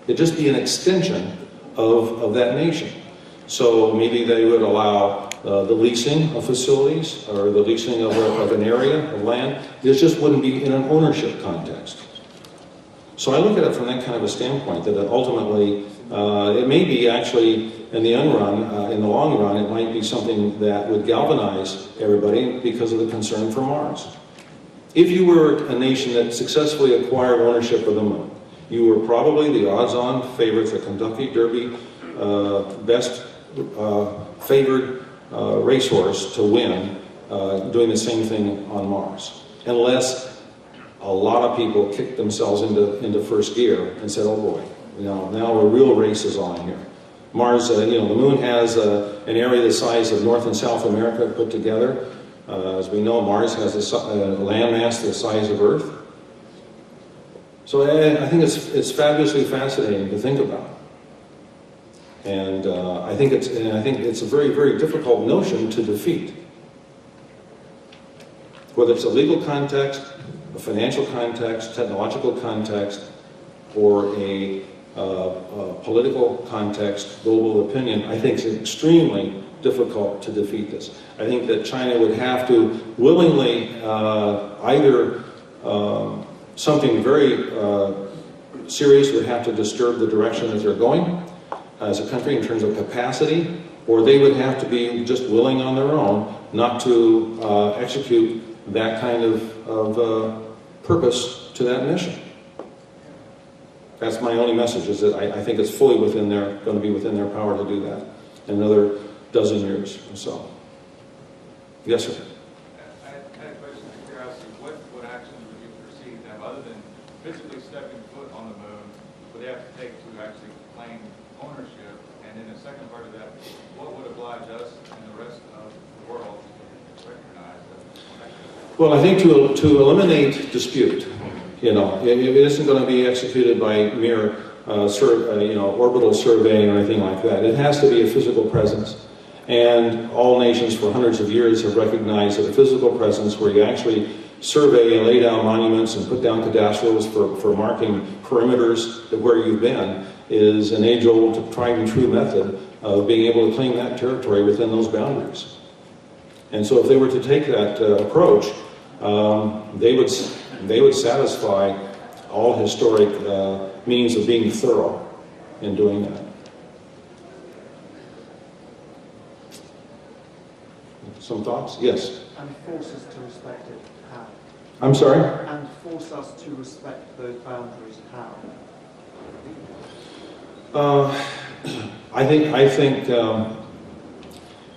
It'd just be an extension of that nation. So maybe they would allow the leasing of facilities or the leasing of an area of land. This just wouldn't be in an ownership context. So I look at it from that kind of a standpoint, that ultimately it may be actually in the long run, it might be something that would galvanize everybody because of the concern for Mars. If you were a nation that successfully acquired ownership of the moon, you were probably the odds-on favorite, the Kentucky Derby best favored racehorse to win doing the same thing on Mars. Unless a lot of people kicked themselves into first gear and said, oh boy, now a real race is on here. Mars, the moon has an area the size of North and South America put together. As we know, Mars has a landmass the size of Earth. So I think it's fabulously fascinating to think about. And I think it's a very, very difficult notion to defeat. Whether it's a legal context, a financial context, technological context, or a political context, global opinion, I think it's extremely difficult to defeat this. I think that China would have to willingly either something very serious would have to disturb the direction that they're going as a country in terms of capacity, or they would have to be just willing on their own not to execute that kind of purpose to that mission. That's my only message, is that I think it's fully going to be within their power to do that in another dozen years or so. Yes, sir? I had a question of curiosity. What action would you perceive to have, other than physically stepping foot on the moon, would they have to take to actually claim ownership? And then the second part of that, what would oblige us and the rest of the world to recognize that? Well, I think to eliminate dispute, it isn't going to be executed by mere orbital surveying or anything like that. It has to be a physical presence. And all nations for hundreds of years have recognized that a physical presence where you actually survey and lay down monuments and put down cadastros for marking perimeters of where you've been is an age-old, tried and true method of being able to claim that territory within those boundaries. And so if they were to take that approach, they would satisfy all historic means of being thorough in doing that. Some thoughts? Yes. And force us to respect it. How? I'm sorry? And force us to respect those boundaries. How? I think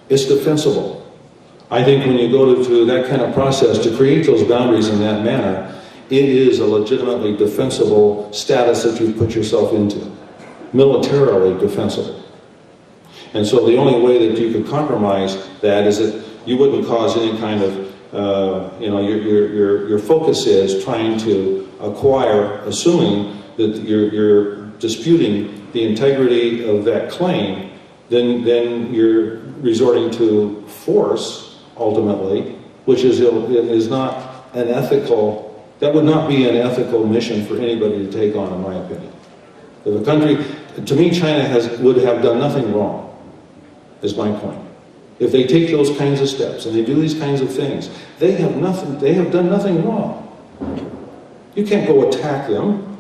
it's defensible. I think when you go to that kind of process to create those boundaries in that manner, it is a legitimately defensible status that you've put yourself into, militarily defensible. And so the only way that you could compromise that is that you wouldn't cause any kind of, your focus is trying to acquire, assuming that you're disputing the integrity of that claim, then you're resorting to force, ultimately, which is not an ethical, that would not be an ethical mission for anybody to take on, in my opinion. If a country, to me, China would have done nothing wrong, is my point. If they take those kinds of steps and they do these kinds of things, they have done nothing wrong. You can't go attack them.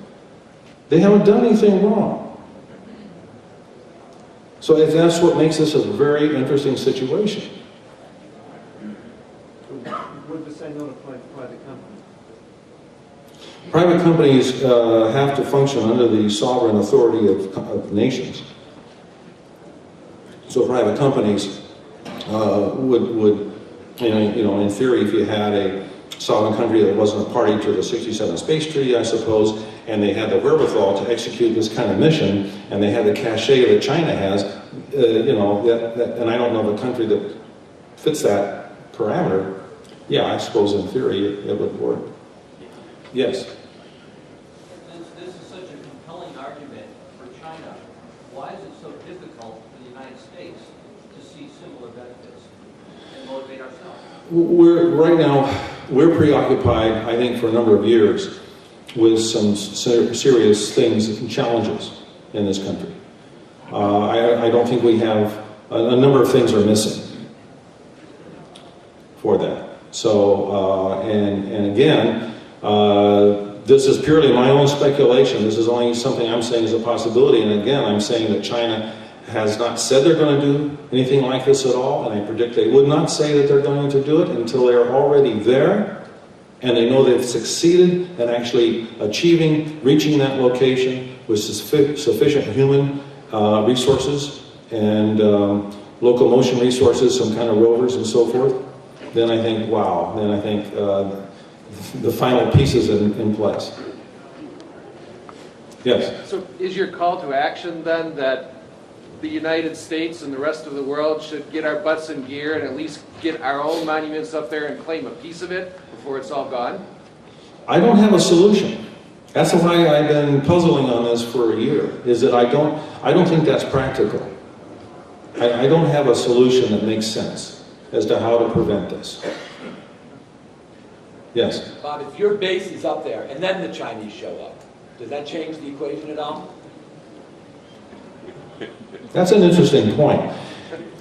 They haven't done anything wrong. So that's what makes this a very interesting situation. Would the same not apply to private companies? Private companies have to function under the sovereign authority of nations. So private companies would, in theory, if you had a sovereign country that wasn't a party to the 67 Space Treaty, I suppose, and they had the wherewithal to execute this kind of mission, and they had the cachet that China has, and I don't know of a country that fits that parameter, yeah, I suppose in theory it would work. Yes? This is such a compelling argument for China. Why is it so difficult for the United States to see similar benefits and motivate ourselves? Right now, we're preoccupied, I think, for a number of years with some serious things and challenges. in this country. I don't think we have, a number of things are missing for that. So, and again, this is purely my own speculation. This is only something I'm saying is a possibility. And again, I'm saying that China has not said they're going to do anything like this at all. And I predict they would not say that they're going to do it until they're already there. And they know they've succeeded in actually reaching that location with sufficient human resources and locomotion resources, some kind of rovers and so forth. Then I think, wow, then I think the final pieces in place. Yes? So is your call to action then that the United States and the rest of the world should get our butts in gear and at least get our own monuments up there and claim a piece of it before it's all gone? I don't have a solution. That's why I've been puzzling on this for a year, is that I don't think that's practical. I don't have a solution that makes sense as to how to prevent this. Yes? Bob, if your base is up there and then the Chinese show up, does that change the equation at all? That's an interesting point.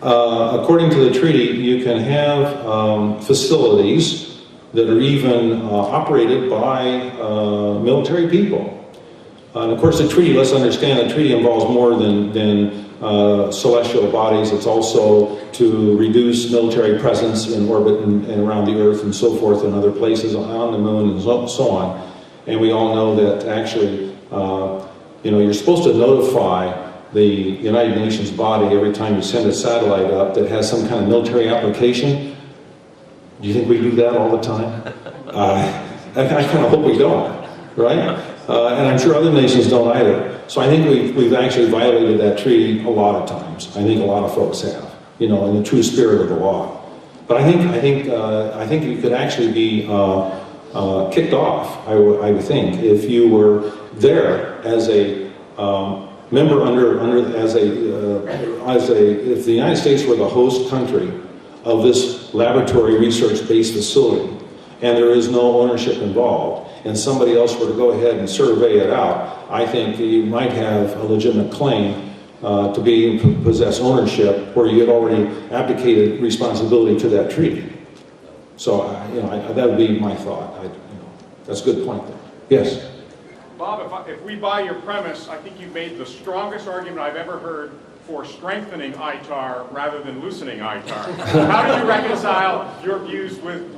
According to the treaty, you can have facilities that are even operated by military people. And of course, the treaty, let's understand, the treaty involves more than celestial bodies. It's also to reduce military presence in orbit and around the Earth and so forth and other places on the moon and so on. And we all know that actually, you're supposed to notify the United Nations body every time you send a satellite up that has some kind of military application. Do you think we do that all the time? I kind of hope we don't, right? And I'm sure other nations don't either. So I think we've actually violated that treaty a lot of times. I think a lot of folks have, in the true spirit of the law. But I think you could actually be kicked off. I would think if you were there as a member if the United States were the host country of this laboratory research-based facility, and there is no ownership involved, and somebody else were to go ahead and survey it out, I think you might have a legitimate claim to be able to possess ownership where you had already abdicated responsibility to that treaty. So, that would be my thought. That's a good point there. Yes? Bob, if we buy your premise, I think you've made the strongest argument I've ever heard for strengthening ITAR rather than loosening ITAR. How do you reconcile your views with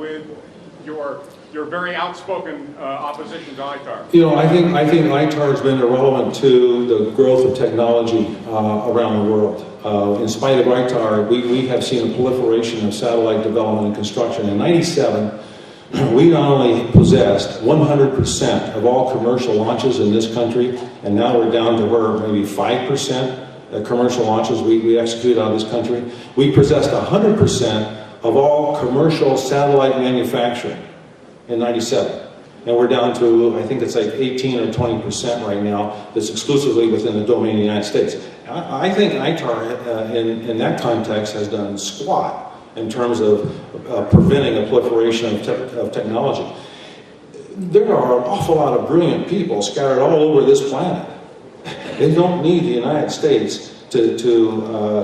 your very outspoken opposition to ITAR? I think ITAR has been irrelevant to the growth of technology around the world. In spite of ITAR, we have seen a proliferation of satellite development and construction. In '97, we not only possessed 100% of all commercial launches in this country, and now we're down to where maybe 5% commercial launches we execute out of this country. We possessed 100% of all commercial satellite manufacturing in '97. And we're down to, I think it's like 18 or 20% right now that's exclusively within the domain of the United States. I think ITAR in that context has done squat in terms of preventing a proliferation of technology. There are an awful lot of brilliant people scattered all over this planet. They don't need the United States to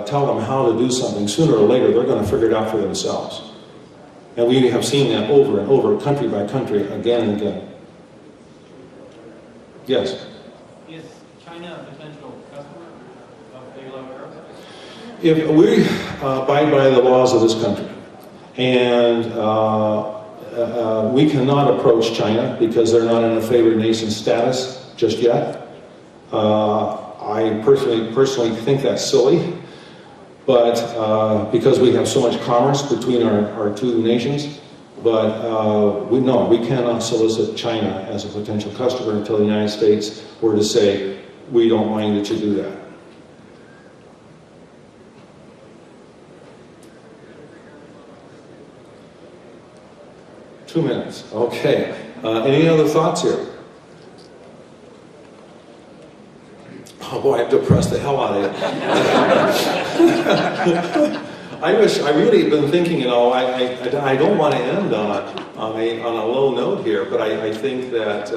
tell them how to do something. Sooner or later, they're going to figure it out for themselves. And we have seen that over and over, country by country, again and again. Yes? Is China a potential customer of Bigelow Aerospace? If we abide by the laws of this country, and we cannot approach China because they're not in a favored nation status just yet. I personally think that's silly, but because we have so much commerce between our two nations. But we cannot solicit China as a potential customer until the United States were to say, we don't mind that you do that. Two minutes. Okay. Any other thoughts here? Oh boy, I've depressed the hell out of you. I really have been thinking, I don't want to end on a low note here, but I think that,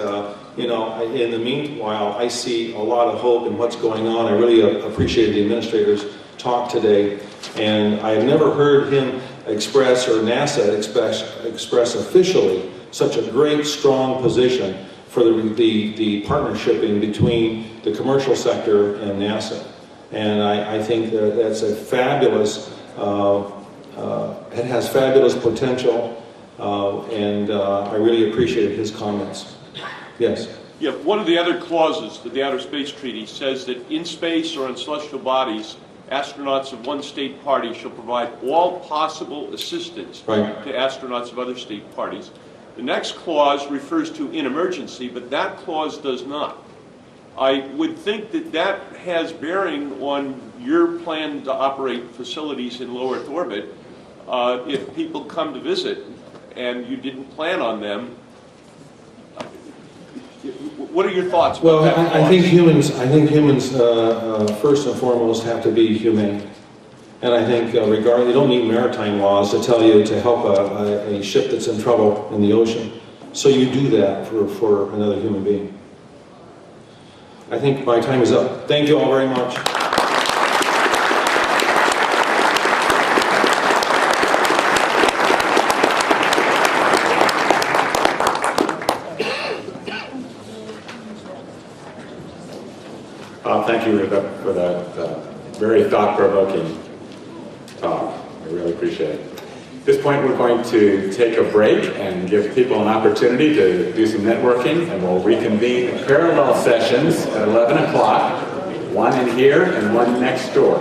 you know, in the meanwhile, I see a lot of hope in what's going on. I really appreciated the administrator's talk today, and I have never heard him express, or NASA express officially, such a great, strong position for the partnership in between the commercial sector and NASA. And I think that's a fabulous, it has fabulous potential, and I really appreciated his comments. Yes? Yeah, one of the other clauses of the Outer Space Treaty says that in space or on celestial bodies, astronauts of one state party shall provide all possible assistance Right. to astronauts of other state parties. The next clause refers to in emergency, but that clause does not. I would think that that has bearing on your plan to operate facilities in low Earth orbit. If people come to visit and you didn't plan on them, what are your thoughts about Well, that I think humans first and foremost have to be humane. And I think regardless, you don't need maritime laws to tell you to help a ship that's in trouble in the ocean. So you do that for another human being. I think my time is up. Thank you all very much. Thank you for that very thought-provoking talk. I really appreciate it. At this point, we're going to take a break and give people an opportunity to do some networking, and we'll reconvene parallel sessions at 11 o'clock, one in here and one next door.